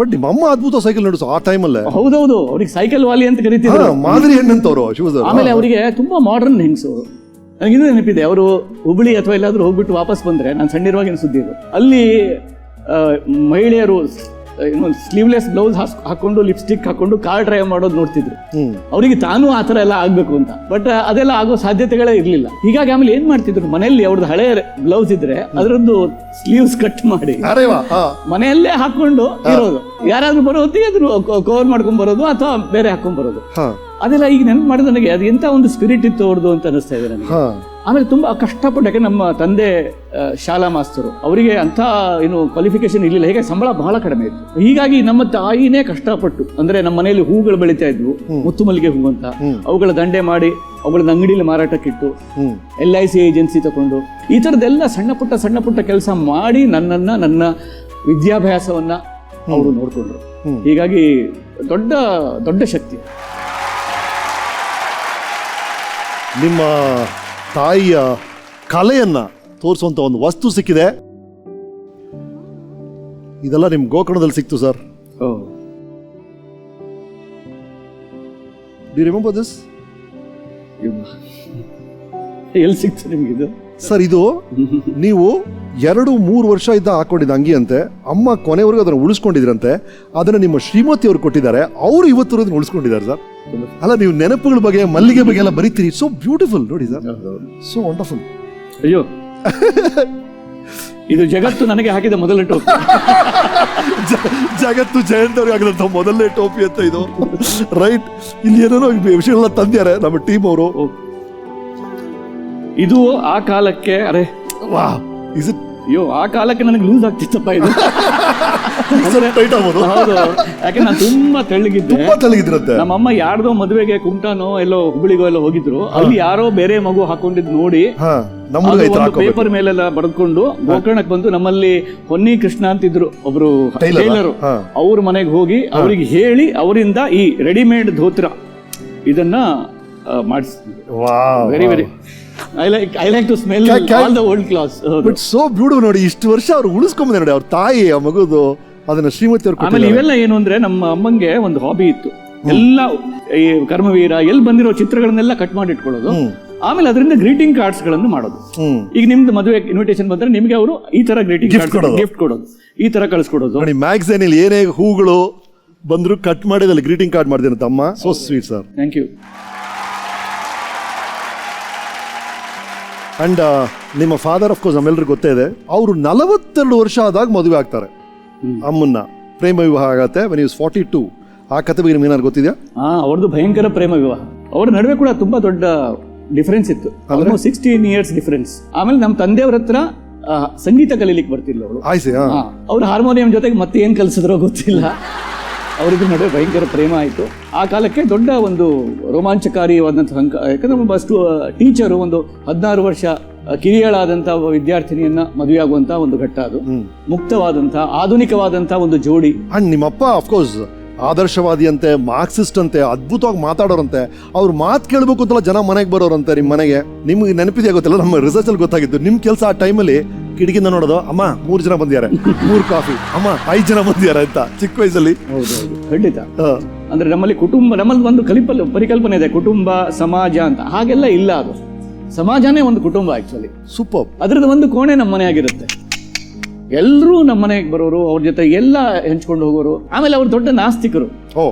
But ನಿಮ್ಮ ಅಮ್ಮ ಅದ್ಭುತ ಸೈಕಲ್ ನಡೆಸೋ ಆ ಟೈಮಲ್ಲೇ. ಹೌದೌದು, ಅವ್ರಿಗೆ ಸೈಕಲ್ ವಾಲಿ ಅಂತ ಕರಿತಿದ್ರು, ಮಾದರಿ ಹೆಣ್ಣಂತವ್ರು ಶಿವಸರ್. ಆಮೇಲೆ ಅವರಿಗೆ ತುಂಬಾ ಮಾಡರ್ನ್ ಹೆಂಗಸು. ನನಗಿನ್ನೂ ನೆನಪಿದೆ, ಅವರು ಹುಬ್ಬಳ್ಳಿ ಅಥವಾ ಎಲ್ಲಾದ್ರೂ ಹೋಗ್ಬಿಟ್ಟು ವಾಪಸ್ ಬಂದ್ರೆ, ನಾನು ಸಣ್ಣಿರುವಾಗಿನ ಸುದ್ದಿ ಇದು, ಅಲ್ಲಿ ಮಹಿಳೆಯರು ಸ್ಲೀವ್ಲೆಸ್ ಬ್ಲೌಸ್ ಹಾಕೊಂಡು ಲಿಪ್ಸ್ಟಿಕ್ ಹಾಕೊಂಡು ಕಾರ್ ಡ್ರೈವ್ ಮಾಡೋದು ನೋಡ್ತಿದ್ರು. ಅವರಿಗೆ ತಾನು ಆ ಥರ ಎಲ್ಲ ಆಗ್ಬೇಕು ಅಂತ, ಬಟ್ ಅದೆಲ್ಲ ಆಗೋ ಸಾಧ್ಯತೆಗಳೇ ಇರಲಿಲ್ಲ. ಹೀಗಾಗಿ ಆಮೇಲೆ ಏನ್ ಮಾಡ್ತಿದ್ರು, ಮನೆಯಲ್ಲಿ ಅವ್ರದ್ದು ಹಳೆ ಬ್ಲೌಸ್ ಇದ್ರೆ ಅದರದ್ದು ಸ್ಲೀವ್ಸ್ ಕಟ್ ಮಾಡಿ ಮನೆಯಲ್ಲೇ ಹಾಕೊಂಡು ಇರೋದು. ಯಾರಾದ್ರೂ ಬರೋ ಹೊತ್ತಿಗೆ ಅದ್ರ ಕವರ್ ಮಾಡ್ಕೊಂಡ್ ಬರೋದು ಅಥವಾ ಬೇರೆ ಹಾಕೊಂಡ್ ಬರೋದು. ಅದೆಲ್ಲ ಈಗ ನೆನಪು ಮಾಡಿದ ನನಗೆ ಅದು ಎಂತ ಒಂದು ಸ್ಪಿರಿಟ್ ಇತ್ತು ಅವ್ರದ್ದು ಅಂತ ಅನಿಸ್ತಾ ಇದೆ ನನಗೆ. ಆಮೇಲೆ ತುಂಬಾ ಕಷ್ಟಪಟ್ಟು, ಯಾಕೆ ನಮ್ಮ ತಂದೆ ಶಾಲಾ ಮಾಸ್ತರು, ಅವರಿಗೆ ಅಂತ ಏನು ಕ್ವಾಲಿಫಿಕೇಶನ್ ಇರಲಿಲ್ಲ, ಹೇಗೆ ಸಂಬಳ ಬಹಳ ಕಡಿಮೆ ಇತ್ತು. ಹೀಗಾಗಿ ನಮ್ಮ ತಾಯಿನೇ ಕಷ್ಟಪಟ್ಟು, ಅಂದ್ರೆ ನಮ್ಮ ಮನೆಯಲ್ಲಿ ಹೂಗಳು ಬೆಳೀತಾ ಇದ್ವು, ಮುತ್ತು ಮಲ್ಲಿಗೆ ಹೂ ಅಂತ, ಅವುಗಳ ದಂಡೆ ಮಾಡಿ ಅವುಗಳನ್ನ ಅಂಗಡಿಯಲ್ಲಿ ಮಾರಾಟಕ್ಕಿಟ್ಟು, LIC ಏಜೆನ್ಸಿ ತಗೊಂಡು, ಈ ಥರದ್ದೆಲ್ಲ ಸಣ್ಣ ಪುಟ್ಟ ಕೆಲಸ ಮಾಡಿ ನನ್ನ ವಿದ್ಯಾಭ್ಯಾಸವನ್ನ ಅವರು ನೋಡ್ಕೊಂಡ್ರು. ಹೀಗಾಗಿ ದೊಡ್ಡ ದೊಡ್ಡ ಶಕ್ತಿ. ನಿಮ್ಮ ತಾಯಿಯ ಕಲೆಯನ್ನ ತೋರಿಸುವಂತ ಒಂದು ವಸ್ತು ಸಿಕ್ಕಿದೆ. ಇದೆಲ್ಲ ನಿಮ್ ಗೋಕರ್ಣದಲ್ಲಿ ಸಿಕ್ತು sir. Do you remember this? ಎಲ್ಲಿ ಸಿಕ್ತು ನಿಮ್ಗಿದು? ಸರ್, ಇದು ನೀವು 2-3 ವರ್ಷ ಇದ್ದ ಹಾಕೊಂಡಿದ್ದ ಅಂಗಿ ಅಂತೆ. ಅಮ್ಮ ಕೊನೆವರೆಗೂ ಅದನ್ನು ಉಳಿಸ್ಕೊಂಡಿದ್ರಂತೆ. ಅದನ್ನ ನಿಮ್ಮ ಶ್ರೀಮತಿ ಅವರು ಕೊಟ್ಟಿದ್ದಾರೆ. ಅವರು ಇವತ್ತು ಉಳಿಸ್ಕೊಂಡಿದ್ದಾರೆ ಸರ್. ಅಲ್ಲ, ನೀವು ನೆನಪುಗಳ ಬಗ್ಗೆ, ಮಲ್ಲಿಗೆ ಬಗ್ಗೆ ಎಲ್ಲ ಬರೀತೀರಿ. ಸೋ ಬ್ಯೂಟಿಫುಲ್ ನೋಡಿ ಸರ್, ಸೋ ವಂಡರ್ಫುಲ್. ಅಯ್ಯೋ, ಇದು ಜಗತ್ತು ನನಗೆ ಹಾಕಿದ ಮೊದಲ ಟೋಪಿ. ಜಗತ್ತು ಜಯಂತ್ ಅವ್ರಿಗೆ ಆಗಿದಂತ ಮೊದಲನೇ ಟೋಪಿ ಅಂತ ಇದು. ರೈಟ್, ಇಲ್ಲಿ ಏನೇನೋ ವಿಷಯಗಳನ್ನ ತಂದ್ಯಾರೆ ನಮ್ಮ ಟೀಮ್ ಅವರು. ಇದು ಆ ಕಾಲಕ್ಕೆ, ಅರೆ ವಾ, ಇಸ್ ಇಟ್? ಅಯ್ಯೋ, ಆ ಕಾಲಕ್ಕೆ ನನಗೆ ಲೂಸ್ ಆಗ್ತಿತ್ತಪ್ಪ ಇದು. ಹೌದು, ಯಾಕೆ ನಾನು ತುಂಬಾ ತೆಳ್ಳಗಿದ್ದೆ. ನಮ್ಮಮ್ಮ ಯಾರ್ದೋ ಮದುವೆಗೆ ಕುಮಟಾನೋ ಎಲ್ಲೋ ಹುಬ್ಬಳ್ಳಿಗೋ ಎಲ್ಲೋ ಹೋಗಿದ್ರು. ಅಲ್ಲಿ ಯಾರೋ ಬೇರೆ ಮಗು ಹಾಕೊಂಡಿದ್ ನೋಡಿ ಪೇಪರ್ ಮೇಲೆಲ್ಲ ಬರೆದ್ಕೊಂಡು ಗೋಕರ್ಣಕ್ಕೆ ಬಂದು, ನಮ್ಮಲ್ಲಿ ಹೊನ್ನಿ ಕೃಷ್ಣ ಅಂತಿದ್ರು ಒಬ್ರು ಟೈಲರು, ಅವ್ರ ಮನೆಗೆ ಹೋಗಿ ಅವ್ರಿಗೆ ಹೇಳಿ ಅವರಿಂದ ಈ ರೆಡಿಮೇಡ್ ಧೋತ್ರ ಇದನ್ನ ಮಾಡಿಸ್ತಿದ್ರು. Very I like to smell all the old clothes. But so beautiful ನೋಡಿ, ಇಷ್ಟು ವರ್ಷ ಅವ್ರು ಉಳಿಸ್ಕೊಂಬಂದ್ರೆ ನೋಡಿ, ಅವ್ರ ತಾಯಿ ಆ ಮಗುದು ಅದನ್ನ ಶ್ರೀಮತಿ ಅವ್ರು. ಆಮೇಲೆ ಇವೆಲ್ಲ ಏನು ಅಂದ್ರೆ, ನಮ್ಮ ಅಮ್ಮಂಗೆ ಒಂದು ಹಾಬಿ ಇತ್ತು, ಎಲ್ಲ ಈ ಕರ್ಮವೀರ ಎಲ್ಲಿ ಬಂದಿರೋ ಚಿತ್ರಗಳನ್ನೆಲ್ಲ ಕಟ್ ಮಾಡಿ ಇಟ್ಕೊಳ್ಳೋದು. ಆಮೇಲೆ ಅದರಿಂದ ಗ್ರೀಟಿಂಗ್ ಕಾರ್ಡ್ಸ್ ಗಳನ್ನು ಮಾಡೋದು. ಈಗ ನಿಮ್ದು ಮದುವೆ ಇನ್ವಿಟೇಷನ್ ಬಂದ್ರೆ ನಿಮ್ಗೆ ಅವರು ಈ ತರ ಗ್ರೀಟಿಂಗ್ ಗಿಫ್ಟ್ ಕೊಡೋದು, ಈ ತರ ಕಳಿಸ್ಕೊಡೋದು. ನೋಡಿ, ಮ್ಯಾಗಝೈನ್ ಅಲ್ಲಿ ಏನೇ ಹೂಗಳು ಬಂದ್ರು ಕಟ್ ಮಾಡಿದಲ್ಲಿ ಗ್ರೀಟಿಂಗ್ ಕಾರ್ಡ್ ಮಾಡಿದೆ ಅಮ್ಮ. So sweet sir, thank you. And ನಿಮ್ಮ ಫಾದರ್ ಆಫ್ ಕೋರ್ಸ್ ನಮ್ಮೆಲ್ಲರಿಗೂ ಗೊತ್ತೇ ಇದೆ. ಅವರು 42 ವರ್ಷ ಆದಾಗ ಮದುವೆ ಆಗ್ತಾರೆ. ಅಮ್ಮನ್ನ ಪ್ರೇಮ ವಿವಾಹ ಆಗತ್ತೆ when he was 42. ಆ ಕಥೆ ಬಗ್ಗೆ ನಿಮ್ಗೆ ಏನಾದ್ರು ಗೊತ್ತಿದೆಯಾ? ಅವ್ರದ್ದು ಭಯಂಕರ ಪ್ರೇಮ ವಿವಾಹ. ಅವ್ರ ನಡುವೆ ಕೂಡ ತುಂಬಾ ದೊಡ್ಡ ಡಿಫರೆನ್ಸ್ ಇತ್ತು, 16 ಇಯರ್ಸ್ ಡಿಫರೆನ್ಸ್. ಆಮೇಲೆ ನಮ್ಮ ತಂದೆಯವ್ರ ಹತ್ರ ಸಂಗೀತ ಕಲೀಲಿಕ್ಕೆ ಬರ್ತಿಲ್ಲ ಅವಳು. ಅವ್ರು ಹಾರ್ಮೋನಿಯಂ ಜೊತೆಗೆ ಮತ್ತೆ ಏನ್ ಕಲಿಸಿದ್ರೋ ಗೊತ್ತಿಲ್ಲ. ಅವರಿಗೂ ನಡುವೆ ಭಯಂಕರ ಪ್ರೇಮ ಆಯಿತು. ಆ ಕಾಲಕ್ಕೆ ದೊಡ್ಡ ಒಂದು ರೋಮಾಂಚಕಾರಿಯಾದಂಥ ಯಾಕಂದ್ರೆ ಒಬ್ಬ ಟೀಚರು ಒಂದು 16 ವರ್ಷ ಕಿರಿಯಳಾದಂಥ ವಿದ್ಯಾರ್ಥಿನಿಯನ್ನ ಮದುವೆಯಾಗುವಂಥ ಒಂದು ಘಟ್ಟ. ಅದು ಮುಕ್ತವಾದಂಥ ಆಧುನಿಕವಾದಂಥ ಒಂದು ಜೋಡಿ. ಅಂಡ್ ನಿಮ್ಮಪ್ಪ ಅಫ್ಕೋರ್ಸ್ ಆದರ್ಶವಾದಿ ಅಂತೆ, ಮಾರ್ಕ್ಸಿಸ್ಟ್ ಅಂತೆ, ಅದ್ಭುತವಾಗಿ ಮಾತಾಡೋರಂತೆ. ಅವ್ರ ಮಾತು ಕೇಳಬೇಕು ಅಂತಲ್ಲ ಜನ ಮನೆಗೆ ಬರೋರಂತೆ ನಿಮ್ಮ ಮನೆಗೆ. ನಿಮ್ಗೆ ನೆನಪಿದೆಯಾ ಗೊತ್ತಿಲ್ಲ, ನಮ್ಮ ರಿಸರ್ಚ್ ಅಲ್ಲಿ ಗೊತ್ತಾಗಿದ್ದು. ನಿಮ್ ಕೆಲಸ ಆ ಟೈಮಲ್ಲಿ ಕಿಟಕಿಯಿಂದ ನೋಡೋದು, ಅಮ್ಮ 3 ಜನ ಬಂದಿದ್ದಾರೆ, 3 ಕಾಫಿ, ಅಮ್ಮ 5 ಜನ ಬಂದಿದ್ದಾರೆ ಅಂತ ಚಿಕ್ಕ ವಯಸ್ಸಲ್ಲಿ. ಖಂಡಿತ. ಅಂದ್ರೆ ನಮ್ಮಲ್ಲಿ ಕುಟುಂಬ, ನಮ್ಮಲ್ಲಿ ಒಂದು ಪರಿಕಲ್ಪನೆ ಇದೆ, ಕುಟುಂಬ ಸಮಾಜ ಅಂತ. ಹಾಗೆಲ್ಲ ಇಲ್ಲ. ಅದು ಸಮಾಜನೇ ಒಂದು ಕುಟುಂಬ ಆಕ್ಚುಲಿ. ಸೂಪರ್. ಅದ್ರದ್ದು ಒಂದು ಕೋಣೆ ನಮ್ಮ ಮನೆ ಆಗಿರುತ್ತೆ. ಎಲ್ಲರೂ ನಮ್ಮ ಮನೆಗೆ ಬರೋರು, ಅವ್ರ ಜೊತೆ ಎಲ್ಲ ಹೆಂಚ್ಕೊಂಡು ಹೋಗೋರು. ಆಮೇಲೆ ಅವ್ರು ದೊಡ್ಡ ನಾಸ್ತಿಕರು.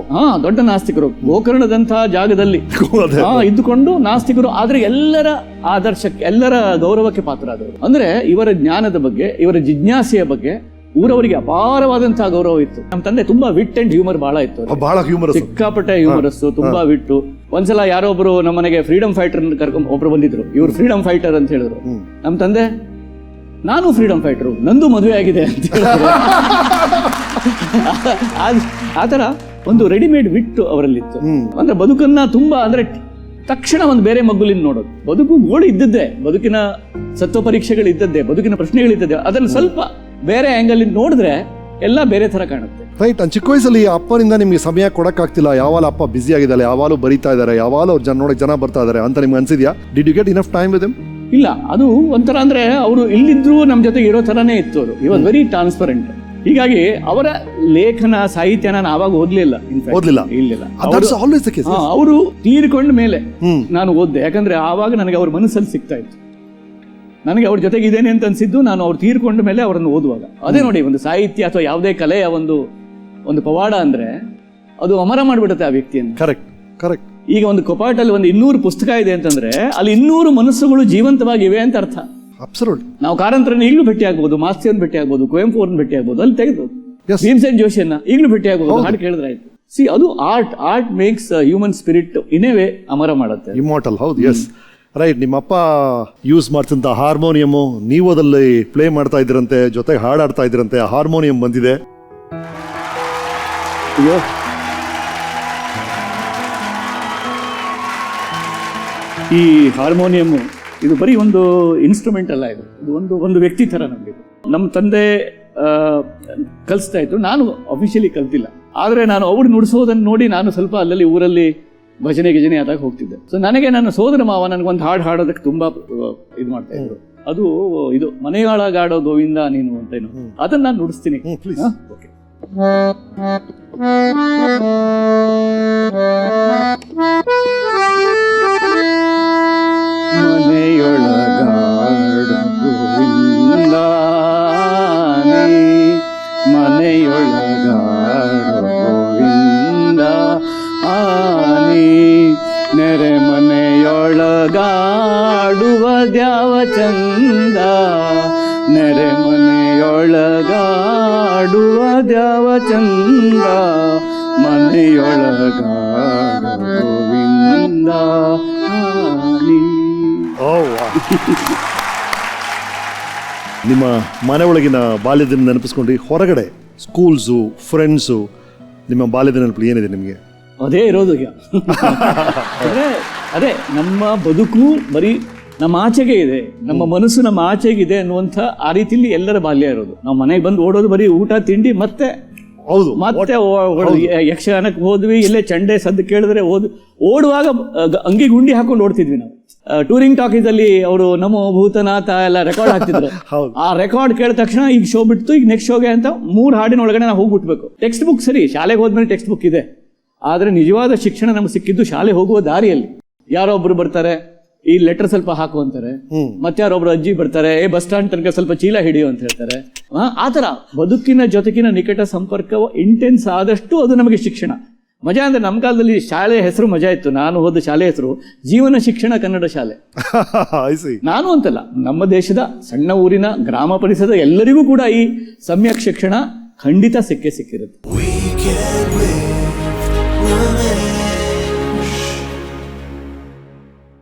ದೊಡ್ಡ ನಾಸ್ತಿಕರು. ಗೋಕರ್ಣದಂತಹ ಜಾಗದಲ್ಲಿ ಇದ್ದುಕೊಂಡು ನಾಸ್ತಿಕರು, ಆದ್ರೆ ಎಲ್ಲರ ಆದರ್ಶಕ್ಕೆ, ಎಲ್ಲರ ಗೌರವಕ್ಕೆ ಪಾತ್ರರಾದವರು. ಅಂದ್ರೆ ಇವರ ಜ್ಞಾನದ ಬಗ್ಗೆ, ಇವರ ಜಿಜ್ಞಾಸೆಯ ಬಗ್ಗೆ ಊರವರಿಗೆ ಅಪಾರವಾದಂತಹ ಗೌರವ ಇತ್ತು. ನಮ್ಮ ತಂದೆ ತುಂಬಾ ವಿಟ್ ಅಂಡ್ ಹ್ಯೂಮರ್ ಬಹಳ ಇತ್ತು. ಸಿಕ್ಕಾಪಟ್ಟೆ ಹ್ಯೂಮರಸ್, ತುಂಬಾ ವಿಟ್ಟು. ಒಂದ್ಸಲ ಯಾರೊಬ್ರು ನಮ್ಮ ಮನೆಗೆ ಫ್ರೀಡಮ್ ಫೈಟರ್ ಕರ್ಕೊಂಡ್ ಒಬ್ರು ಬಂದಿದ್ರು. ಇವ್ರು ಫ್ರೀಡಮ್ ಫೈಟರ್ ಅಂತ ಹೇಳಿದ್ರು. ನಮ್ಮ ತಂದೆ, ನಾನು ಫ್ರೀಡಮ್ ಫೈಟರು, ನಂದು ಮದುವೆ ಆಗಿದೆ ಅಂತ ಹೇಳಿದ್ರು. ಆತರ ಒಂದು ರೆಡಿಮೇಡ್ ವಿಟ್ಟು ಅವರಲ್ಲಿತ್ತು. ಅಂದ್ರೆ ಬದುಕನ್ನ ತುಂಬಾ, ಅಂದ್ರೆ ತಕ್ಷಣ ಒಂದು ಬೇರೆ ಮಗ್ಗುಲಿಂದ ನೋಡೋದು. ಬದುಕು ಗೋಳು ಇದ್ದದ್ದೇ, ಬದುಕಿನ ಸತ್ವ ಪರೀಕ್ಷೆಗಳು ಇದ್ದದ್ದೇ, ಬದುಕಿನ ಪ್ರಶ್ನೆಗಳಿದ್ದದ್ದೇ. ಅದನ್ನು ಸ್ವಲ್ಪ ಬೇರೆ ಆಂಗಲ್ ಇಂದ ನೋಡಿದ್ರೆ ಎಲ್ಲ ಬೇರೆ ತರ ಕಾಣುತ್ತೆ. ರೈಟ್. ಚಿಕ್ಕ ವಯಸ್ಸಲ್ಲಿ ಅಪ್ಪನಿಂದ ನಿಮ್ಗೆ ಸಮಯ ಕೊಡಕ್ಕಾಗ್ತಿಲ್ಲ, ಯಾವಾಗ ಅಪ್ಪ ಬಿಸಿ ಆಗಿದ್ದಾರೆ, ಯಾವಾಗಲೂ ಬರೀತಾ ಇದಾರೆ, ಯಾವಾಗ ಅವ್ರು ನೋಡಕ್ ಜನ ಬರ್ತಾ ಇದಾರೆ ಅಂತ ನಿಮ್ಗೆ ಅನ್ಸಿದ್ಯಾ? Did you get enough time with him? ಇಲ್ಲ, ಅದು ಒಂಥರ ಅಂದ್ರೆ ಅವರು ಇಲ್ಲಿದ್ರು ನಮ್ಮ ಜೊತೆಗೆ ಇರೋ ತರನೇ ಇತ್ತು. ಅವರು ಈ ವಾಸ್ ವೆರಿ ಟ್ರಾನ್ಸ್ಪರೆಂಟ್. ಹೀಗಾಗಿ ಅವರ ಲೇಖನ ಸಾಹಿತ್ಯ ನಾನು ಆವಾಗ ಓದ್ಲಿಲ್ಲ. ಓದ್ಲಿಲ್ಲ. ಇಲ್ಲಿಲ್ಲ. Always the case. ಅವರು ತೀರಿಕೊಂಡ ಮೇಲೆ ನಾನು ಓದ್ದೆ, ಯಾಕಂದ್ರೆ ಆವಾಗ ನನಗೆ ಅವ್ರ ಮನಸ್ಸಲ್ಲಿ ಸಿಗ್ತಾ ಇತ್ತು. ನನಗೆ ಅವ್ರ ಜೊತೆಗೆ ಇದೇನೆ ಅಂತ ಅನ್ಸಿದ್ದು ನಾನು ಅವ್ರು ತೀರ್ಕೊಂಡ ಮೇಲೆ ಅವರನ್ನು ಓದುವಾಗ. ಅದೇ ನೋಡಿ, ಒಂದು ಸಾಹಿತ್ಯ ಅಥವಾ ಯಾವುದೇ ಕಲೆಯ ಒಂದು ಪವಾಡ ಅಂದ್ರೆ ಅದು ಅಮರ ಮಾಡಿಬಿಡುತ್ತೆ ಆ ವ್ಯಕ್ತಿಯನ್ನು. Correct correct. ಈಗ ಒಂದು ಕಪಾಟಲ್ಲಿ ಒಂದು 200 ಪುಸ್ತಕ ಇದೆ ಅಂತಂದ್ರೆ ಅಲ್ಲಿ 200 ಮನಸ್ಸುಗಳು ಜೀವಂತವಾಗಿವೆ ಅಂತ ಅರ್ಥ. ಅಬ್ಸಲ್ಯೂಟ್. ನಾವು ಕಾರಂತರನ್ನ ಈಗಲೂ ಭೇಟಿ ಆಗ್ಬೋದು, ಮಾಸ್ತಿಯನ್ನು ಭೇಟಿ ಆಗ್ಬೋದು, ಕುವೆಂಪು ಅವ್ರನ್ನ ಭೇಟಿ ಆಗ್ಬೋದು, ಅಲ್ಲಿ ತೆಗೆದು ಭೀಮಸೇನ್ ಜೋಶಿಯನ್ನ ಈಗಲೂ ಭೇಟಿ ಆಗ್ಬೋದು, ಹಾಡು ಕೇಳಿದ್ರೆ ಆಯ್ತು. ಸಿ, ಅದು art makes human spirit in a way ಅಮರ ಮಾಡುತ್ತೆ, ಇಮಾರ್ಟಲ್. ಹೌದು, ಎಸ್ ರೈಟ್. ನಿಮ್ಮಪ್ಪ ಯೂಸ್ ಮಾಡ್ತಿದ್ದ ಹಾರ್ಮೋನಿಯಮು ನೀವು ಅದಲ್ಲಿ ಪ್ಲೇ ಮಾಡ್ತಾ ಇದ್ರಂತೆ, ಜೊತೆಗೆ ಹಾಡಾಡ್ತಾ ಇದ್ರಂತೆ. ಹಾರ್ಮೋನಿಯಂ ಬಂದಿದೆ. ಅಯ್ಯೋ, ಈ ಹಾರ್ಮೋನಿಯಂ ಇದು ಬರೀ ಒಂದು ಇನ್ಸ್ಟ್ರೂಮೆಂಟ್ ಅಲ್ಲ, ಇದು ಒಂದು ವ್ಯಕ್ತಿ ಥರ ನಮಗೆ. ನಮ್ಮ ತಂದೆ ಕಲಿಸ್ತಾ ಇದ್ರು, ನಾನು ಅಫಿಷಿಯಲಿ ಕಲ್ತಿಲ್ಲ. ಆದರೆ ನಾನು ಅವ್ರು ನುಡಿಸೋದನ್ನು ನೋಡಿ ನಾನು ಸ್ವಲ್ಪ ಅಲ್ಲಲ್ಲಿ ಊರಲ್ಲಿ ಭಜನೆ ಗಿಜನೆ ಆದಾಗ ಹೋಗ್ತಿದ್ದೆ. ಸೊ ನನಗೆ ನನ್ನ ಸೋದರ ಮಾವ ನನಗೊಂದು ಹಾಡೋದಕ್ಕೆ ತುಂಬಾ ಇದು ಮಾಡ್ತಾ ಇದ್ರು. ಅದು ಇದು ಮನೆಯೊಳಗಾಡೋ ಗೋವಿಂದ ನೀನು ಅಂತ ಏನು, ಅದನ್ನ ನಾನು ನುಡಿಸ್ತೀನಿ. ಮನೆಯೊಳಗಾಡೋ ಗೋವಿಂದ ಆನಿ, ನೆರೆ ಮನೆಯೊಳಗಾಡುವ ದ್ಯಾವ ಚಂದ, ನೆರೆ ಮನೆಯೊಳಗಾಡುವ ದ್ಯಾವ ಚಂದ, ಮನೆಯೊಳಗಾಡೋ ಗೋವಿಂದ ಆನಿ. ನಿಮ್ಮ ಮನೆ ಒಳಗಿನ ಬಾಲ್ಯದಿಂದ ನೆನಪಿಸ್ಕೊಂಡ್ರಿ, ಹೊರಗಡೆ ಸ್ಕೂಲ್ಸು, ಫ್ರೆಂಡ್ಸು, ನಿಮ್ಮ ಬಾಲ್ಯದ ನೆನಪು ಏನಿದೆ ನಿಮಗೆ? ಅದೇ ಇರೋದು ಈಗ. ಅದೇ ನಮ್ಮ ಬದುಕು ಬರೀ ನಮ್ಮ ಆಚೆಗೆ ಇದೆ, ನಮ್ಮ ಮನಸ್ಸು ನಮ್ಮ ಆಚೆಗಿದೆ ಅನ್ನುವಂಥ ಆ ರೀತಿಯಲ್ಲಿ ಎಲ್ಲರ ಬಾಲ್ಯ ಇರೋದು. ನಾವು ಮನೆಗೆ ಬಂದು ಓಡೋದು ಬರೀ ಊಟ ತಿಂಡಿ, ಮತ್ತೆ ಹೌದು ಮತ್ತೆ ಯಕ್ಷಗಾನಕ್ಕೆ ಹೋದ್ವಿ, ಇಲ್ಲೇ ಚಂಡೆ ಸದ್ದು ಕೇಳಿದ್ರೆ ಓಡುವಾಗ ಅಂಗಿ ಗುಂಡಿ ಹಾಕೊಂಡು ಓಡ್ತಿದ್ವಿ ನಾವು. ಟೂರಿಂಗ್ ಟಾಕೀಸ್ ಅಲ್ಲಿ ಅವರು ನಮೋ ಭೂತನಾಥ ಎಲ್ಲ ರೆಕಾರ್ಡ್ ಹಾಕ್ತಿದ್ರು. ಆ ರೆಕಾರ್ಡ್ ಕೇಳಿದ ತಕ್ಷಣ ಈಗ ಶೋ ಬಿಟ್ಟು ಈಗ ನೆಕ್ಸ್ಟ್ ಶೋಗೆ ಅಂತ 3 ಹಾಡಿನ ಒಳಗಡೆ ನಾವು ಹೋಗ್ಬಿಟ್ಬೇಕು. ಟೆಕ್ಸ್ಟ್ ಬುಕ್ ಸರಿ, ಶಾಲೆಗೆ ಹೋದ್ಮೇಲೆ ಟೆಕ್ಸ್ಟ್ ಬುಕ್ ಇದೆ, ಆದ್ರೆ ನಿಜವಾದ ಶಿಕ್ಷಣ ನಮ್ಗೆ ಸಿಕ್ಕಿದ್ದು ಶಾಲೆ ಹೋಗುವ ದಾರಿಯಲ್ಲಿ. ಯಾರೊಬ್ರು ಬರ್ತಾರೆ, ಈ ಲೆಟರ್ ಸ್ವಲ್ಪ ಹಾಕು ಅಂತಾರೆ, ಮತ್ತೆ ಯಾರೊಬ್ರು ಅಜ್ಜಿ ಬರ್ತಾರೆ, ಬಸ್ ಸ್ಟ್ಯಾಂಡ್ ತನಕ ಸ್ವಲ್ಪ ಚೀಲ ಹಿಡಿಯೋ ಅಂತ ಹೇಳ್ತಾರೆ. ಆತರ ಬದುಕಿನ ಜೊತೆಗಿನ ನಿಕಟ ಸಂಪರ್ಕ ಇಂಟೆನ್ಸ್ ಆದಷ್ಟು ಅದು ನಮಗೆ ಶಿಕ್ಷಣ. ಮಜಾ ಅಂದ್ರೆ ನಮ್ಮ ಕಾಲದಲ್ಲಿ ಶಾಲೆ ಹೆಸರು ಮಜಾ ಇತ್ತು. ನಾನು ಹೋದ ಶಾಲೆ ಹೆಸರು ಜೀವನ ಶಿಕ್ಷಣ ಕನ್ನಡ ಶಾಲೆ. ನಾನು ಅಂತಲ್ಲ, ನಮ್ಮ ದೇಶದ ಸಣ್ಣ ಊರಿನ ಗ್ರಾಮ ಪರಿಸರದ ಎಲ್ಲರಿಗೂ ಕೂಡ ಈ ಸಮ್ಯಕ್ ಶಿಕ್ಷಣ ಖಂಡಿತ ಸಿಕ್ಕಿರುತ್ತೆ.